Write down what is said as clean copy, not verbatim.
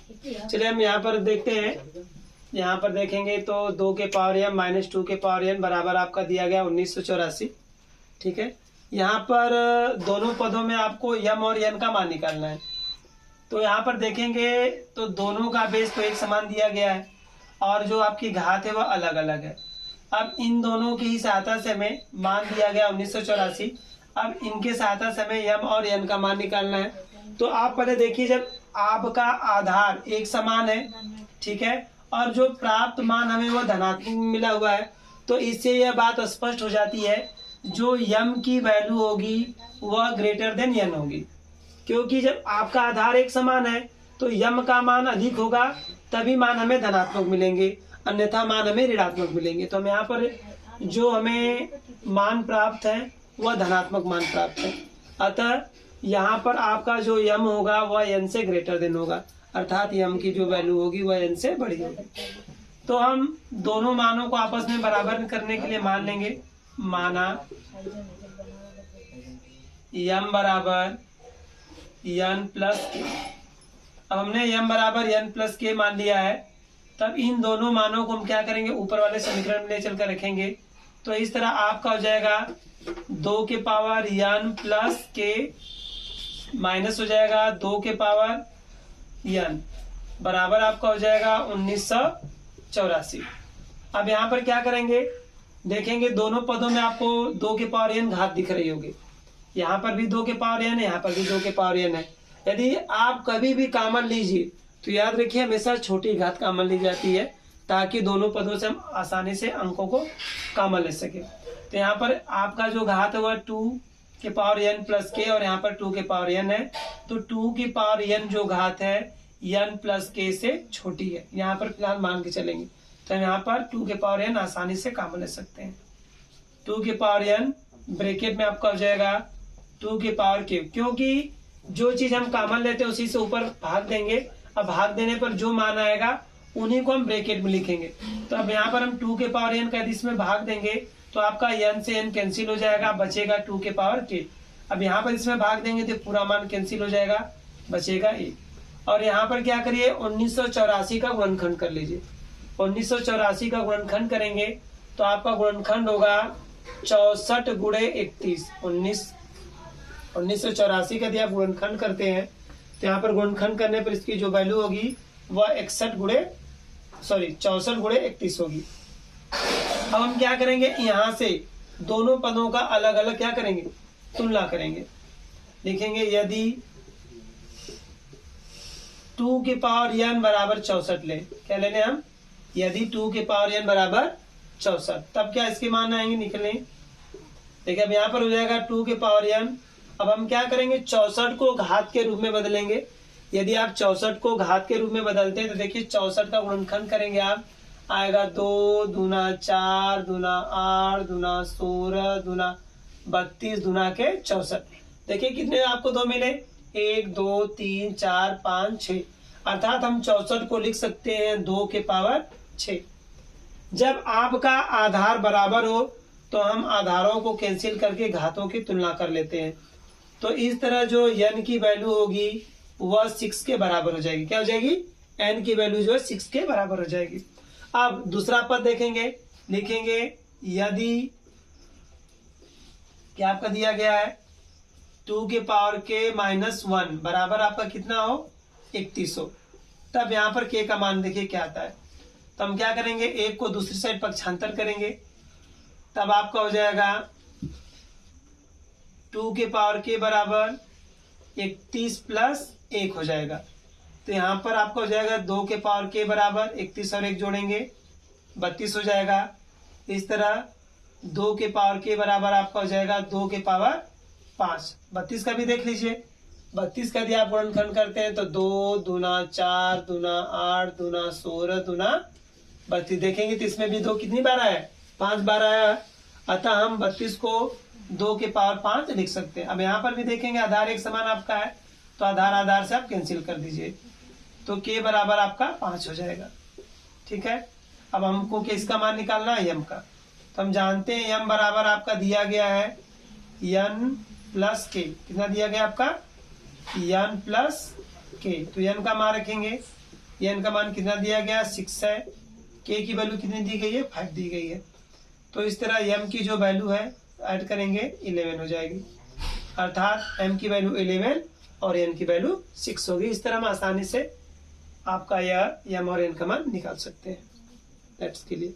चलिए हम यहाँ पर देखते हैं। यहाँ पर देखेंगे तो 2 के पावर m माइनस 2 के पावर n बराबर आपका दिया गया 1984। ठीक है, यहाँ पर दोनों पदों में आपको m और n का मान निकालना है। तो यहाँ पर देखेंगे तो दोनों का बेस तो एक समान दिया गया है और जो आपकी घात है वह अलग अलग है। अब इन दोनों की ही सहायता से हमें मान दिया गया 1984। अब इनके सहायता से हमें m और n का मान निकालना है। तो आप पहले देखिए, जब आपका आधार एक समान है, ठीक है, और जो प्राप्त मान हमें वो धनात्मक मिला हुआ है, तो इससे यह बात स्पष्ट हो जाती है जो m की वैल्यू होगी वह ग्रेटर देन n होगी। क्योंकि जब आपका आधार एक समान है तो m का मान अधिक होगा, तभी मान हमें धनात्मक मिलेंगे, अन्यथा मान हमें ऋणात्मक मिलेंगे। तो हम यहाँ पर जो हमें मान प्राप्त है वह धनात्मक मान प्राप्त है। अतः यहाँ पर आपका जो m होगा वह n से ग्रेटर देन होगा, अर्थात m की जो वैल्यू होगी वह n से बड़ी होगी। तो हम दोनों मानों को आपस में बराबर करने के लिए मान लेंगे। माना m बराबर n प्लस के। अब हमने m बराबर n प्लस के मान लिया है, तब इन दोनों मानों को हम क्या करेंगे, ऊपर वाले समीकरण में ले चल कर रखेंगे। तो इस तरह आपका हो जाएगा 2 के पावर n प्लस के माइनस हो जाएगा 2 के पावर n बराबर आपका हो जाएगा 1984। अब यहाँ पर क्या करेंगे, देखेंगे दोनों पदों में आपको 2 के पावर n घात दिख रही होगी। यहाँ पर भी 2 के पावर n है, यहाँ पर भी 2 के पावर n है। यदि आप कभी भी कॉमन लीजिए तो याद रखिए हमेशा छोटी घात कॉमन ली जाती है, ताकि दोनों पदों से हम आसानी से अंकों को कॉमन ले सके। तो यहाँ पर आपका जो घात है वह 2 के पावर n प्लस के, और यहाँ पर 2 के पावर n है। तो 2 के पावर n जो घात है n प्लस के से छोटी है, यहाँ पर फिलहाल मान के चलेंगे। तो हम यहाँ पर 2 के पावर n आसानी से कॉमन ले सकते हैं। 2 के पावर n ब्रैकेट में आपका हो जाएगा 2 के पावर के, क्योंकि जो चीज हम कॉमन लेते हैं उसी से ऊपर भाग देंगे। अब भाग देने पर जो मान आएगा उन्हीं को हम ब्रैकेट में लिखेंगे। तो अब यहाँ पर हम 2 के पावर n का यदि इसमें भाग देंगे तो आपका n से n कैंसिल हो जाएगा, बचेगा 2 के पावर के। अब यहाँ पर इसमें भाग देंगे तो पूरा मान कैंसिल हो जाएगा, बचेगा 1। और यहाँ पर क्या करिए, 1984 का गुणनखंड कर लीजिए। 1984 का गुणनखंड करेंगे तो आपका गुणनखंड होगा 64 गुणे 31। 1984 का यदि आप गुणनखंड करते हैं तो यहाँ पर गुणनखंड करने पर इसकी जो वैल्यू होगी वह 64 गुणे 31 होगी। अब हम क्या करेंगे, यहाँ से दोनों पदों का अलग अलग क्या करेंगे, तुलना करेंगे। लिखेंगे यदि 2 के पावर n बराबर 64 ले, क्या ले लें हम, यदि 2 के पावर n बराबर 64, तब क्या इसके मान आएंगे निकलने। देखिए अब यहाँ पर हो जाएगा 2 के पावर n। अब हम क्या करेंगे, 64 को घात के रूप में बदलेंगे। यदि आप 64 को घात के रूप में बदलते हैं तो देखिए 64 का गुणनखंड करेंगे आप, आएगा 2 दूना 4 दूना 8 दूना 16 दूना 32 दूना के 64। देखिए कितने आपको 2 मिले, 1 2 3 4 5 6, अर्थात हम 64 को लिख सकते हैं 2 के पावर 6। जब आपका आधार बराबर हो तो हम आधारों को कैंसिल करके घातों की तुलना कर लेते हैं। तो इस तरह जो n की वैल्यू होगी वह 6 के बराबर हो जाएगी। क्या हो जाएगी, n की वैल्यू जो है 6 के बराबर हो जाएगी। अब दूसरा पद देखेंगे, लिखेंगे यदि क्या आपका दिया गया है 2 के पावर के माइनस 1 बराबर आपका कितना हो, 31 हो, तब यहाँ पर k का मान देखिए क्या आता है। तो हम क्या करेंगे, एक को दूसरी साइड पक्षांतर करेंगे, तब आपका हो जाएगा 2 के पावर के बराबर 31 प्लस 1 हो जाएगा। तो यहाँ पर आपका हो जाएगा 2 के पावर के बराबर 31 और 1 जोड़ेंगे 32 हो जाएगा। इस तरह 2 के पावर के बराबर आपका हो जाएगा 2 के पावर 5। 32 का भी देख लीजिए, 32 का यदि आप गुणनखंड करते हैं तो 2 दूना 4 दूना 8 दूना 16 दूना 32। देखेंगे तो इसमें भी 2 कितनी बार आया, 5 बार आया। अतः हम 32 को 2 के पावर 5 लिख सकते हैं। अब यहाँ पर भी देखेंगे आधार एक समान आपका है तो आधार आधार से आप कैंसिल कर दीजिए, तो k बराबर आपका 5 हो जाएगा। ठीक है, अब हमको किसका मान निकालना है, m का। तो हम जानते हैं m बराबर आपका दिया गया है n प्लस k। कितना दिया गया आपका, n प्लस k। तो n का मान रखेंगे एन का मान कितना दिया गया 6 है, के की वैल्यू कितनी दी गई है 5 दी गई है। तो इस तरह एम की जो वैल्यू है ऐड करेंगे 11 हो जाएगी, अर्थात एम की वैल्यू 11 और एन की वैल्यू 6 होगी। इस तरह हम आसानी से आपका यह एम और एन का मान निकाल सकते हैं। That's clear.